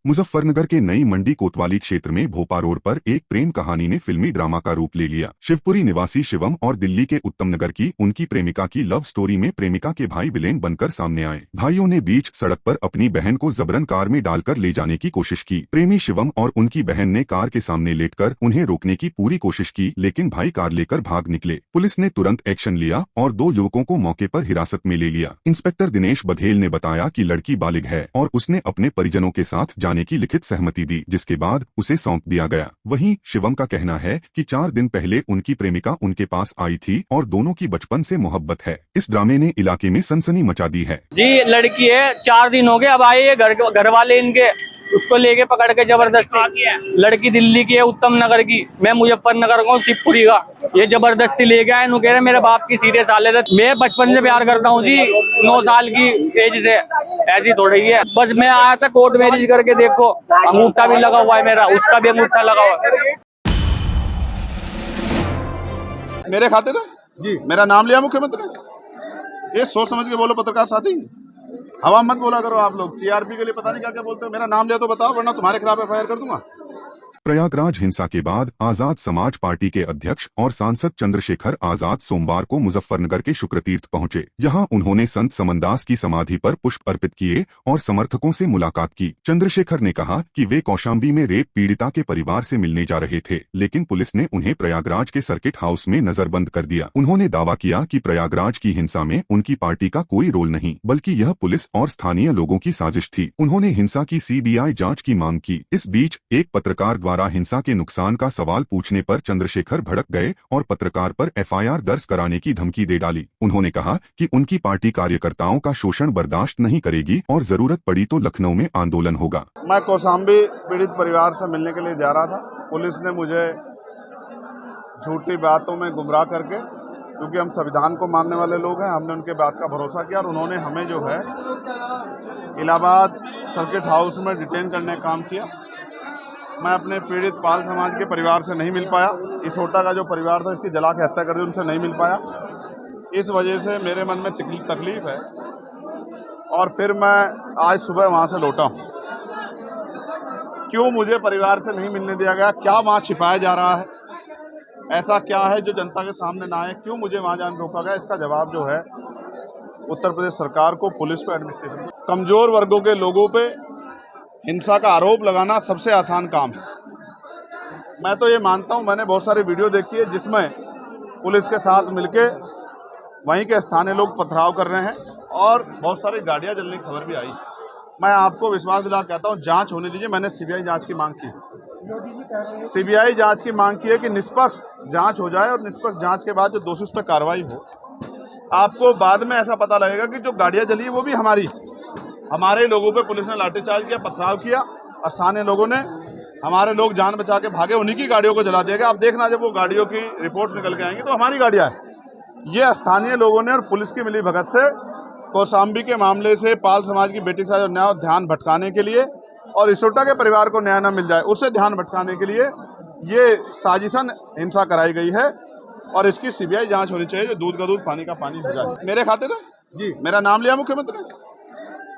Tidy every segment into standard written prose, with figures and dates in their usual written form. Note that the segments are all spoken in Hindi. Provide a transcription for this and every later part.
मुजफ्फरनगर के नई मंडी कोतवाली क्षेत्र में भोपा रोड पर एक प्रेम कहानी ने फिल्मी ड्रामा का रूप ले लिया। शिवपुरी निवासी शिवम और दिल्ली के उत्तम नगर की उनकी प्रेमिका की लव स्टोरी में प्रेमिका के भाई विलेन बनकर सामने आए। भाइयों ने बीच सड़क पर अपनी बहन को जबरन कार में डालकर ले जाने की कोशिश की। प्रेमी शिवम और उनकी बहन ने कार के सामने लेटकर उन्हें रोकने की पूरी कोशिश की, लेकिन भाई कार लेकर भाग निकले। पुलिस ने तुरंत एक्शन लिया और 2 युवकों को मौके पर हिरासत में ले लिया। इंस्पेक्टर दिनेश बघेल ने बताया कि लड़की बालिग है और उसने अपने परिजनों के साथ जाने की लिखित सहमति दी, जिसके बाद उसे सौंप दिया गया। वहीं शिवम का कहना है कि 4 दिन पहले उनकी प्रेमिका उनके पास आई थी और दोनों की बचपन से मोहब्बत है। इस ड्रामे ने इलाके में सनसनी मचा दी है। जी लड़की है, 4 दिन हो गए, अब आई है। घर वाले इनके उसको लेके पकड़ के जबरदस्ती। लड़की दिल्ली की है, उत्तम नगर की, मैं मुजफ्फरनगर का हूँ, शिवपुरी का। ये जबरदस्ती ले गया है, कह रहे मेरे बाप की सीरियस हालत है। मैं बचपन से प्यार करता हूँ जी, 9 साल की एज से। ऐसी थोड़ी है, बस मैं आया था कोर्ट मैरिज करके, देखो अंगूठा भी लगा हुआ है मेरा, उसका भी अंगूठा लगा हुआ है। मेरे खाते में जी मेरा नाम लिया मुख्यमंत्री ने। ये सोच समझ के बोलो पत्रकार साथी, हवा मत बोला करो आप लोग। टीआरपी के लिए पता नहीं क्या क्या बोलते हो। मेरा नाम लिया तो बताओ, वरना तुम्हारे खिलाफ एफआईआर कर दूंगा। प्रयागराज हिंसा के बाद आजाद समाज पार्टी के अध्यक्ष और सांसद चंद्रशेखर आजाद सोमवार को मुजफ्फरनगर के शुक्रतीर्थ पहुंचे। यहां उन्होंने संत समनदास की समाधि पर पुष्प अर्पित किए और समर्थकों से मुलाकात की। चंद्रशेखर ने कहा कि वे कौशाम्बी में रेप पीड़िता के परिवार से मिलने जा रहे थे, लेकिन पुलिस ने उन्हें प्रयागराज के सर्किट हाउस में नजरबंद कर दिया। उन्होंने दावा किया कि प्रयागराज की हिंसा में उनकी पार्टी का कोई रोल नहीं, बल्कि यह पुलिस और स्थानीय लोगों की साजिश थी। उन्होंने हिंसा की सीबीआई जाँच की मांग की। इस बीच एक पत्रकार द्वारा हिंसा के नुकसान का सवाल पूछने पर चंद्रशेखर भड़क गए और पत्रकार पर एफआईआर दर्ज कराने की धमकी दे डाली। उन्होंने कहा कि उनकी पार्टी कार्यकर्ताओं का शोषण बर्दाश्त नहीं करेगी और जरूरत पड़ी तो लखनऊ में आंदोलन होगा। मैं कौशाम्बी पीड़ित परिवार से मिलने के लिए जा रहा था। पुलिस ने मुझे झूठी बातों में गुमराह करके, क्योंकि हम संविधान को मानने वाले लोग हैं, हमने उनके बात का भरोसा किया और उन्होंने हमें जो है इलाहाबाद सर्किट हाउस में डिटेन करने का काम किया। मैं अपने पीड़ित पाल समाज के परिवार से नहीं मिल पाया। इसोटा का जो परिवार था, इसकी जला के हत्या कर दी, उनसे नहीं मिल पाया। इस वजह से मेरे मन में तकलीफ है और फिर मैं आज सुबह वहाँ से लौटा हूँ। क्यों मुझे परिवार से नहीं मिलने दिया गया? क्या वहाँ छिपाया जा रहा है? ऐसा क्या है जो जनता के सामने ना आए? क्यों मुझे वहाँ जाने रोका गया? इसका जवाब जो है उत्तर प्रदेश सरकार को, पुलिस को, एडमिनिस्ट्रेशन को। कमजोर वर्गों के लोगों पे हिंसा का आरोप लगाना सबसे आसान काम है। मैं तो ये मानता हूँ, मैंने बहुत सारी वीडियो देखी है जिसमें पुलिस के साथ मिलके वहीं के स्थानीय लोग पथराव कर रहे हैं और बहुत सारी गाड़ियाँ जलने की खबर भी आई। मैं आपको विश्वास दिला कहता हूँ, जांच होने दीजिए। मैंने सीबीआई जांच की मांग की। सीबीआई जांच की मांग की है कि निष्पक्ष जांच हो जाए और निष्पक्ष जांच के बाद जो दोषी उस पर कार्रवाई हो। आपको बाद में ऐसा पता लगेगा कि जो गाड़ियाँ जली है वो भी हमारे लोगों पे पुलिस ने लाठीचार्ज किया, पथराव किया। स्थानीय लोगों ने, हमारे लोग जान बचा के भागे, उन्हीं की गाड़ियों को जला दिया गया। आप देखना, जब वो गाड़ियों की रिपोर्ट्स निकल के आएंगी तो हमारी गाड़ियां हैं। ये स्थानीय लोगों ने और पुलिस की मिली भगत से कौशाम्बी के मामले से पाल समाज की बेटी के साथ न्याय ध्यान भटकाने के लिए और इसोटा के परिवार को न्याय न मिल जाए उससे ध्यान भटकाने के लिए ये साजिशन हिंसा कराई गई है और इसकी सीबीआई जाँच होनी चाहिए, जो दूध का दूध पानी का पानी हो जाए। मेरे खाते में जी मेरा नाम लिया मुख्यमंत्री ने।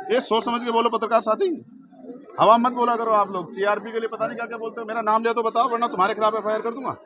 ये सोच समझ के बोलो पत्रकार साथी, हवा मत बोला करो आप लोग। टीआरपी के लिए पता नहीं क्या क्या बोलते हो। मेरा नाम लिया तो बताओ, वरना तुम्हारे खिलाफ एफआईआर कर दूंगा।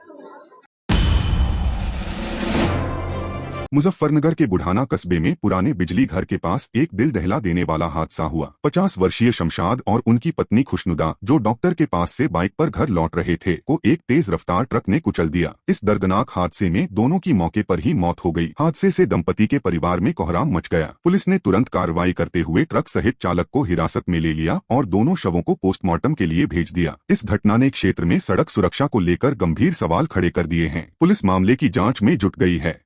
मुजफ्फरनगर के बुढ़ाना कस्बे में पुराने बिजली घर के पास एक दिल दहला देने वाला हादसा हुआ। 50 वर्षीय शमशाद और उनकी पत्नी खुशनुदा, जो डॉक्टर के पास से बाइक पर घर लौट रहे थे, को एक तेज रफ्तार ट्रक ने कुचल दिया। इस दर्दनाक हादसे में दोनों की मौके पर ही मौत हो गई। हादसे से दंपति के परिवार में कोहराम मच गया। पुलिस ने तुरंत कार्रवाई करते हुए ट्रक सहित चालक को हिरासत में ले लिया और दोनों शवों को पोस्टमार्टम के लिए भेज दिया। इस घटना ने क्षेत्र में सड़क सुरक्षा को लेकर गंभीर सवाल खड़े कर दिए हैं। पुलिस मामले की जाँच में जुट गई है।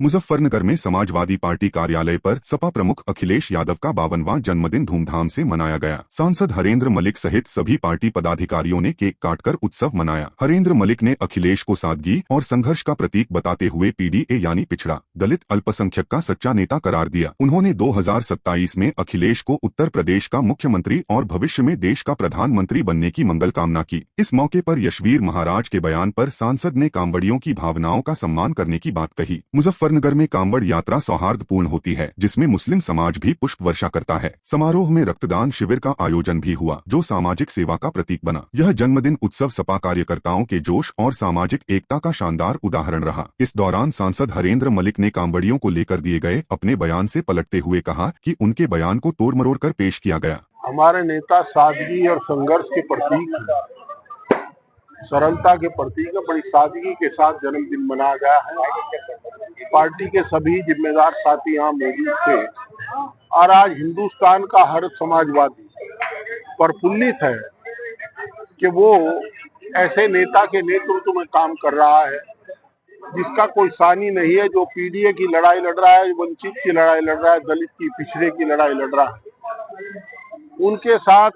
मुजफ्फरनगर में समाजवादी पार्टी कार्यालय पर सपा प्रमुख अखिलेश यादव का 52वां जन्मदिन धूमधाम से मनाया गया। सांसद हरेंद्र मलिक सहित सभी पार्टी पदाधिकारियों ने केक काटकर उत्सव मनाया। हरेंद्र मलिक ने अखिलेश को सादगी और संघर्ष का प्रतीक बताते हुए पीडीए यानी पिछड़ा दलित अल्पसंख्यक का सच्चा नेता करार दिया। उन्होंने 2027 में अखिलेश को उत्तर प्रदेश का मुख्यमंत्री और भविष्य में देश का प्रधानमंत्री बनने की मंगल कामना की। इस मौके पर यशवीर महाराज के बयान पर सांसद ने कांवड़ियों की भावनाओं का सम्मान करने की बात कही। मुजफ्फर मुजफ्फरनगर में कांवड़ यात्रा सौहार्दपूर्ण होती है, जिसमें मुस्लिम समाज भी पुष्प वर्षा करता है। समारोह में रक्तदान शिविर का आयोजन भी हुआ, जो सामाजिक सेवा का प्रतीक बना। यह जन्मदिन उत्सव सपा कार्यकर्ताओं के जोश और सामाजिक एकता का शानदार उदाहरण रहा। इस दौरान सांसद हरेंद्र मलिक ने कांवड़ियों को लेकर दिए गए अपने बयान से पलटते हुए कहा कि उनके बयान को तोड़ मरोड़ कर पेश किया गया। हमारे नेता सादगी और संघर्ष के प्रतीक हैं, सरलता के प्रतीक है। बड़ी सादगी के साथ जन्मदिन मनाया गया है। पार्टी के सभी जिम्मेदार साथी यहाँ मौजूद थे और आज हिंदुस्तान का हर समाजवादी प्रफुल्लित है कि वो ऐसे नेता के नेतृत्व में काम कर रहा है जिसका कोई सानी नहीं है, जो पीडीए की लड़ाई लड़ रहा है, वंचित की लड़ाई लड़ रहा है, दलित की पिछड़े की लड़ाई लड़ रहा है। उनके साथ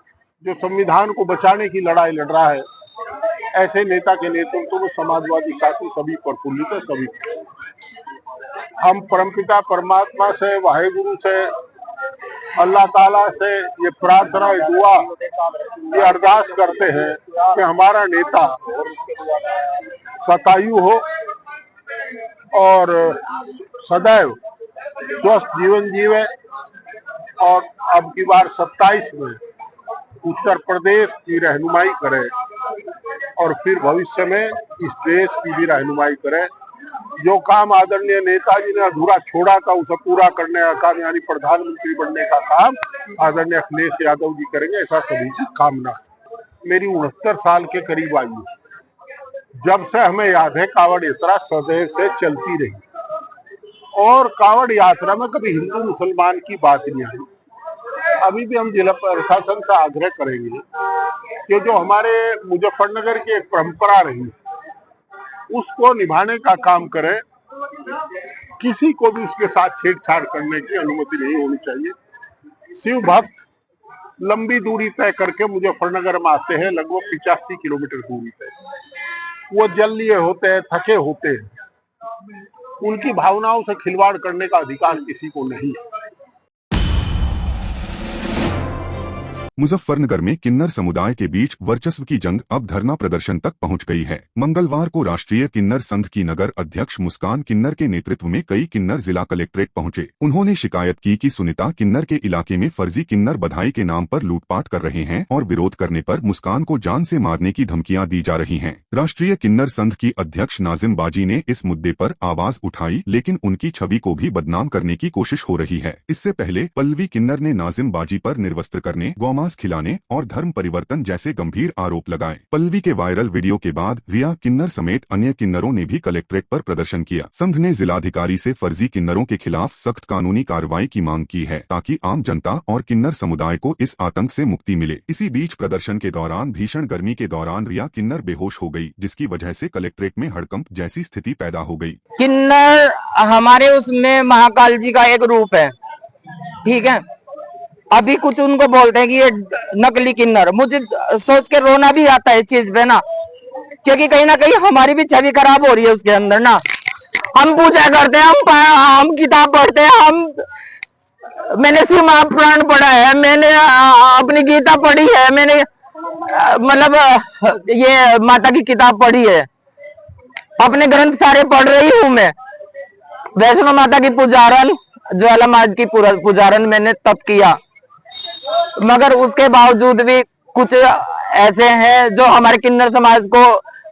जो संविधान को बचाने की लड़ाई लड़ रहा है, ऐसे नेता के नेतृत्व में समाजवादी साथी सभी प्रफुल्लित है। सभी हम परमपिता परमात्मा से, वाहेगुरु से, अल्लाह ताला से ये प्रार्थना, दुआ, ये अरदास करते हैं कि हमारा नेता शतायु हो और सदैव स्वस्थ जीवन जीवे और अब की बार 27 में उत्तर प्रदेश की रहनुमाई करे और फिर भविष्य में इस देश की भी रहनुमाई करे। जो काम आदरणीय नेताजी ने अधूरा छोड़ा था उसे पूरा करने का काम, यानी प्रधानमंत्री बनने का काम आदरणीय अखिलेश यादव जी करेंगे, ऐसा सभी की कामना है। मेरी 69 साल के करीब आयु, जब से हमें याद है कांवड़ यात्रा सदैव से चलती रही और कांवड़ यात्रा में कभी हिंदू मुसलमान की बात नहीं आई। अभी भी हम जिला प्रशासन से आग्रह करेंगे कि जो हमारे मुजफ्फरनगर की एक परंपरा रही उसको निभाने का काम करें। किसी को भी उसके साथ छेड़छाड़ करने की अनुमति नहीं होनी चाहिए। शिव भक्त लंबी दूरी तय करके मुजफ्फरनगर में आते हैं, लगभग 85 किलोमीटर दूरी तय। वो जल लिए होते हैं, थके होते हैं, उनकी भावनाओं से खिलवाड़ करने का अधिकार किसी को नहीं है। मुजफ्फरनगर में किन्नर समुदाय के बीच वर्चस्व की जंग अब धरना प्रदर्शन तक पहुंच गई है। मंगलवार को राष्ट्रीय किन्नर संघ की नगर अध्यक्ष मुस्कान किन्नर के नेतृत्व में कई किन्नर जिला कलेक्ट्रेट पहुंचे। उन्होंने शिकायत की कि सुनीता किन्नर के इलाके में फर्जी किन्नर बधाई के नाम पर लूटपाट कर रहे हैं और विरोध करने पर मुस्कान को जान से मारने की धमकियां दी जा रही हैं। राष्ट्रीय किन्नर संघ की अध्यक्ष नाजिम बाजी ने इस मुद्दे पर आवाज उठाई, लेकिन उनकी छवि को भी बदनाम करने की कोशिश हो रही है। इससे पहले पल्लवी किन्नर ने नाजिम बाजी पर निर्वस्त्र करने, गौमांस खिलाने और धर्म परिवर्तन जैसे गंभीर आरोप लगाए। पल्लवी के वायरल वीडियो के बाद रिया किन्नर समेत अन्य किन्नरों ने भी कलेक्ट्रेट पर प्रदर्शन किया। संघ ने जिलाधिकारी से फर्जी किन्नरों के खिलाफ सख्त कानूनी कार्रवाई की मांग की है, ताकि आम जनता और किन्नर समुदाय को इस आतंक से मुक्ति मिले। इसी बीच प्रदर्शन के दौरान भीषण गर्मी के दौरान रिया किन्नर बेहोश हो गई, जिसकी वजह से कलेक्ट्रेट में हड़कंप जैसी स्थिति पैदा हो गई। किन्नर हमारे उसमें महाकाल जी का एक रूप है, ठीक है। अभी कुछ उनको बोलते हैं कि ये नकली किन्नर, मुझे सोच के रोना भी आता है इस चीज पे ना, क्योंकि कहीं ना कहीं हमारी भी छवि खराब हो रही है उसके अंदर ना। हम पूजा करते हैं, हम किताब पढ़ते हैं, मैंने शिव महापुराण पढ़ा है, मैंने अपनी गीता पढ़ी है, मैंने मतलब ये माता की किताब पढ़ी है, अपने ग्रंथ सारे पढ़ रही हूँ मैं। वैष्णो माता की पुजारन, ज्वाला माता की पुजारन मैंने तब किया, मगर उसके बावजूद भी कुछ ऐसे हैं जो हमारे किन्नर समाज को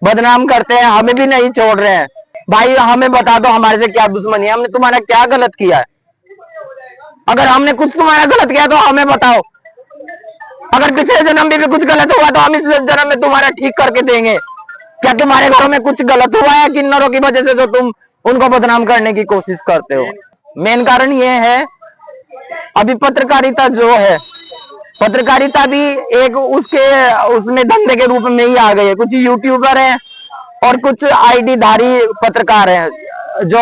बदनाम करते हैं, हमें भी नहीं छोड़ रहे हैं। भाई हमें बता दो हमारे से क्या दुश्मनी है, हमने तुम्हारा क्या गलत किया है? अगर हमने कुछ तुम्हारा गलत किया तो हमें बताओ। अगर पिछले जन्म में भी कुछ गलत हुआ तो हम इस जन्म में तुम्हारा ठीक करके देंगे। क्या तुम्हारे घरों में कुछ गलत हुआ है किन्नरों की वजह से जो तुम उनको बदनाम करने की कोशिश करते हो? मेन कारण ये है, अभी पत्रकारिता जो है, पत्रकारिता भी एक उसमें धंधे के रूप में ही आ गई है। कुछ यूट्यूबर हैं और कुछ आईडी धारी पत्रकार हैं जो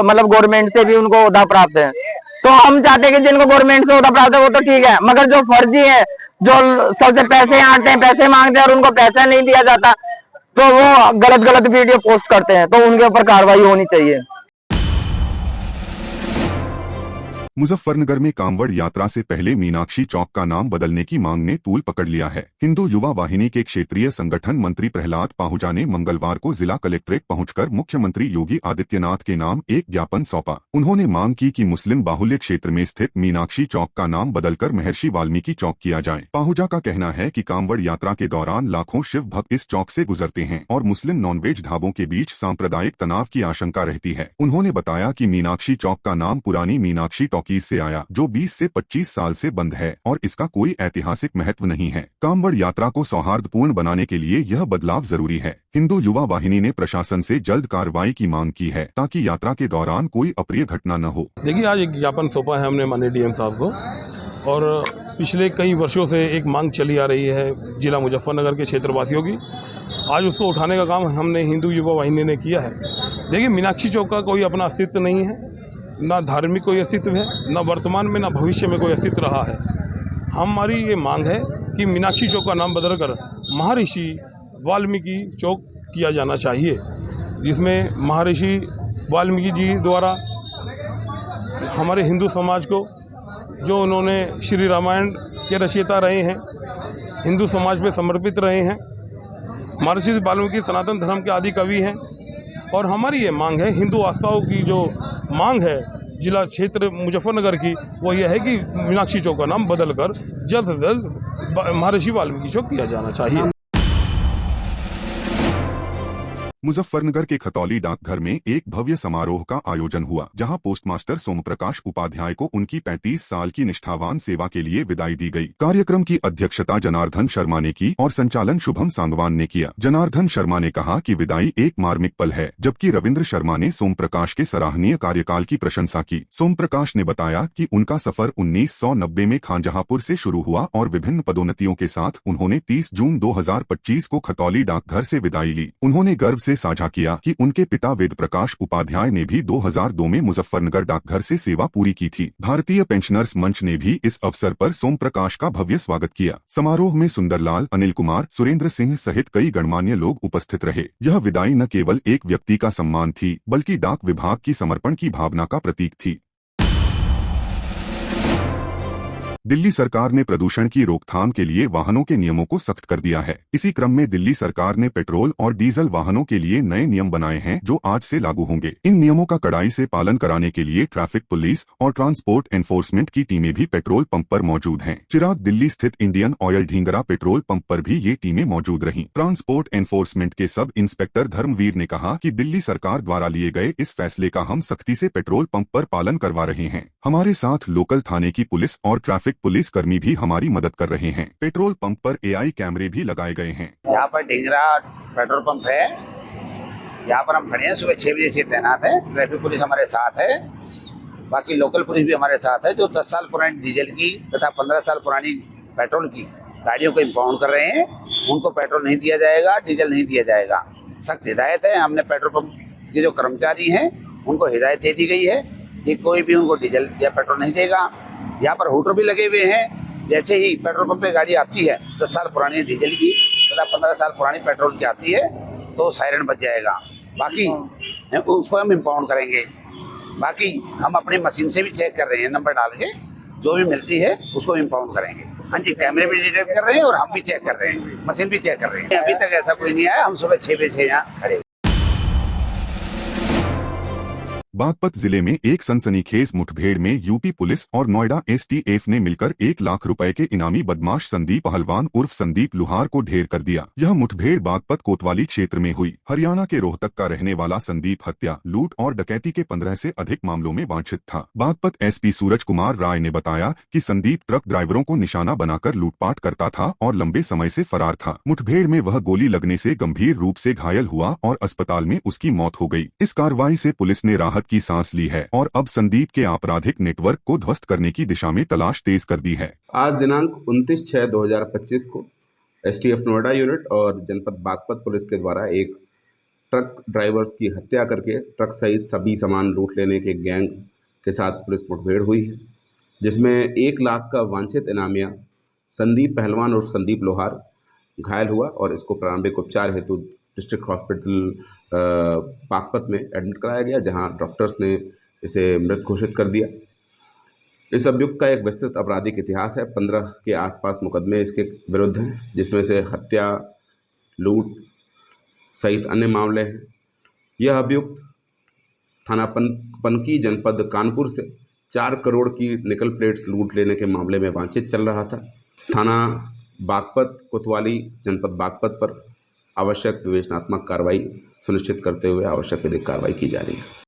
मतलब गवर्नमेंट से भी उनको ओहदा प्राप्त है। तो हम चाहते हैं कि जिनको गवर्नमेंट से ओहदा प्राप्त है वो तो ठीक है, मगर जो फर्जी है, जो सबसे पैसे आते हैं, पैसे मांगते हैं और उनको पैसा नहीं दिया जाता, तो वो गलत वीडियो पोस्ट करते हैं, तो उनके ऊपर कार्रवाई होनी चाहिए। मुजफ्फरनगर में कांवड़ यात्रा से पहले मीनाक्षी चौक का नाम बदलने की मांग ने तूल पकड़ लिया है। हिंदू युवा वाहिनी के क्षेत्रीय संगठन मंत्री प्रहलाद पाहुजा ने मंगलवार को जिला कलेक्ट्रेट पहुंचकर मुख्यमंत्री योगी आदित्यनाथ के नाम एक ज्ञापन सौंपा। उन्होंने मांग की कि मुस्लिम बाहुल्य क्षेत्र में स्थित मीनाक्षी चौक का नाम बदलकर महर्षि वाल्मीकि चौक किया जाए। पाहुजा का कहना है कि कांवड़ यात्रा के दौरान लाखों शिव भक्त इस चौक से गुजरते हैं और मुस्लिम नॉनवेज ढाबों के बीच सांप्रदायिक तनाव की आशंका रहती है। उन्होंने बताया कि मीनाक्षी चौक का नाम पुरानी मीनाक्षी टॉकीज से आया, जो 20 से 25 साल से बंद है और इसका कोई ऐतिहासिक महत्व नहीं है। कांवड़ यात्रा को सौहार्दपूर्ण बनाने के लिए यह बदलाव जरूरी है। हिंदू युवा वाहिनी ने प्रशासन से जल्द कार्रवाई की मांग की है ताकि यात्रा के दौरान कोई अप्रिय घटना न हो। देखिए, आज एक ज्ञापन सौंपा है हमने माननीय डीएम साहब को, और पिछले कई वर्षों से एक मांग चली आ रही है जिला मुजफ्फरनगर के क्षेत्रवासियों की। आज उसको उठाने का काम हमने हिंदू युवा वाहिनी ने किया है। देखिए, मीनाक्षी चौक का कोई अपना अस्तित्व नहीं है, ना धार्मिक कोई अस्तित्व है, ना वर्तमान में ना भविष्य में कोई अस्तित्व रहा है। हमारी ये मांग है कि मीनाक्षी चौक का नाम बदलकर महर्षि वाल्मीकि चौक किया जाना चाहिए, जिसमें महर्षि वाल्मीकि जी द्वारा हमारे हिंदू समाज को, जो उन्होंने श्री रामायण के रचयिता रहे हैं, हिंदू समाज पे समर्पित रहे हैं, महर्षि वाल्मीकि सनातन धर्म के आदि कवि हैं। और हमारी ये मांग है, हिंदू आस्थाओं की जो मांग है जिला क्षेत्र मुजफ्फरनगर की, वो ये है कि मीनाक्षी चौक का नाम बदलकर जल्द से जल्द महर्षि वाल्मीकि चौक किया जाना चाहिए। मुजफ्फरनगर के खतौली डाकघर में एक भव्य समारोह का आयोजन हुआ, जहां पोस्टमास्टर सोमप्रकाश उपाध्याय को उनकी 35 साल की निष्ठावान सेवा के लिए विदाई दी गई। कार्यक्रम की अध्यक्षता जनार्दन शर्मा ने की और संचालन शुभम सांगवान ने किया। जनार्दन शर्मा ने कहा कि विदाई एक मार्मिक पल है, जबकि रविंद्र शर्मा ने सोमप्रकाश के सराहनीय कार्यकाल की प्रशंसा की। सोमप्रकाश ने बताया कि उनका सफर 1990 में खानजहांपुर से शुरू हुआ और विभिन्न पदोन्नतियों के साथ उन्होंने 30 जून 2025 को खतौली डाकघर से विदाई ली। उन्होंने गर्व से साझा किया कि उनके पिता वेद प्रकाश उपाध्याय ने भी 2002 में मुजफ्फरनगर डाकघर से सेवा पूरी की थी। भारतीय पेंशनर्स मंच ने भी इस अवसर पर सोम प्रकाश का भव्य स्वागत किया। समारोह में सुंदरलाल, अनिल कुमार, सुरेंद्र सिंह सहित कई गणमान्य लोग उपस्थित रहे। यह विदाई न केवल एक व्यक्ति का सम्मान थी, बल्कि डाक विभाग की समर्पण की भावना का प्रतीक थी। दिल्ली सरकार ने प्रदूषण की रोकथाम के लिए वाहनों के नियमों को सख्त कर दिया है। इसी क्रम में दिल्ली सरकार ने पेट्रोल और डीजल वाहनों के लिए नए नियम बनाए हैं, जो आज से लागू होंगे। इन नियमों का कड़ाई से पालन कराने के लिए ट्रैफिक पुलिस और ट्रांसपोर्ट एनफोर्समेंट की टीमें भी पेट्रोल पंप पर मौजूद हैं। चिराग दिल्ली स्थित Indian oil Dhingra petrol pump पर भी ये टीमें मौजूद रहीं। ट्रांसपोर्ट एनफोर्समेंट के सब इंस्पेक्टर धर्मवीर ने कहा कि दिल्ली सरकार द्वारा लिए गए इस फैसले का हम सख्ती से पेट्रोल पंप पर पालन करवा रहे हैं। हमारे साथ लोकल थाने की पुलिस और ट्रैफिक पुलिस कर्मी भी हमारी मदद कर रहे हैं। पेट्रोल पंप पर एआई कैमरे भी लगाए गए हैं। यहाँ पर ढींगरा पेट्रोल पंप है, यहाँ पर हम खड़े हैं। सुबह 6 बजे से तैनात है। ट्रैफिक पुलिस हमारे साथ है, बाकी लोकल पुलिस भी हमारे साथ है, जो 10 साल पुरानी डीजल की तथा 15 साल पुरानी पेट्रोल की गाड़ियों को इम्पाउंड कर रहे हैं। उनको पेट्रोल नहीं दिया जाएगा, डीजल नहीं दिया जाएगा। सख्त हिदायत है। हमने पेट्रोल पंप के जो कर्मचारी हैं उनको हिदायत दे दी गई है कि कोई भी उनको डीजल या पेट्रोल नहीं देगा। यहाँ पर हूटर भी लगे हुए हैं। जैसे ही पेट्रोल पंप पे गाड़ी आती है 10 साल पुरानी डीजल की तथा 15 साल पुरानी पेट्रोल की आती है तो सायरन बज जाएगा। बाकी उसको हम इम्पाउंड करेंगे। बाकी हम अपनी मशीन से भी चेक कर रहे हैं, नंबर डाल के जो भी मिलती है उसको इम्पाउंड करेंगे। हाँ जी, कैमरे भी डिटेक्ट कर रहे हैं और हम भी चेक कर रहे हैं, मशीन भी चेक कर रहे हैं। अभी तक ऐसा कोई नहीं आया। हम सुबह 6 बजे से यहाँ खड़े। बागपत जिले में एक सनसनीखेज मुठभेड़ में यूपी पुलिस और नोएडा एसटीएफ ने मिलकर 1 लाख रुपए के इनामी बदमाश संदीप पहलवान उर्फ संदीप लुहार को ढेर कर दिया। यह मुठभेड़ बागपत कोतवाली क्षेत्र में हुई। हरियाणा के रोहतक का रहने वाला संदीप हत्या, लूट और डकैती के 15 से अधिक मामलों में वांछित था। बागपत एसपी सूरज कुमार राय ने बताया कि संदीप ट्रक ड्राइवरों को निशाना बनाकर लूटपाट करता था और लंबे समय से फरार था। मुठभेड़ में वह गोली लगने से गंभीर रूप से घायल हुआ और अस्पताल में उसकी मौत हो गई। इस कार्रवाई से पुलिस ने राहत की सांस ली है और अब संदीप के आपराधिक नेटवर्क को ध्वस्त करने की दिशा में तलाश तेज कर दी है। आज दिनांक 29/6/2025 को एसटीएफ नोएडा यूनिट और जनपद बागपत पुलिस के द्वारा एक ट्रक ड्राइवर्स की हत्या करके ट्रक सहित सभी सामान लूट लेने के गैंग के साथ पुलिस मुठभेड़ हुई है, जिसमें 1 लाख का वांछित इनामिया संदीप पहलवान और संदीप लोहार घायल हुआ और इसको प्रारंभिक उपचार हेतु डिस्ट्रिक्ट हॉस्पिटल बागपत में एडमिट कराया गया, जहां डॉक्टर्स ने इसे मृत घोषित कर दिया। इस अभियुक्त का एक विस्तृत आपराधिक इतिहास है। 15 के आसपास मुकदमे इसके विरुद्ध हैं, जिसमें से हत्या, लूट सहित अन्य मामले हैं। यह अभियुक्त थाना पनकी जनपद कानपुर से 4 करोड़ की निकल प्लेट्स लूट लेने के मामले में वांछित चल रहा था। थाना बागपत कोतवाली जनपद बागपत पर आवश्यक विवेचनात्मक कार्रवाई सुनिश्चित करते हुए आवश्यक विधिक कार्रवाई की जा रही है।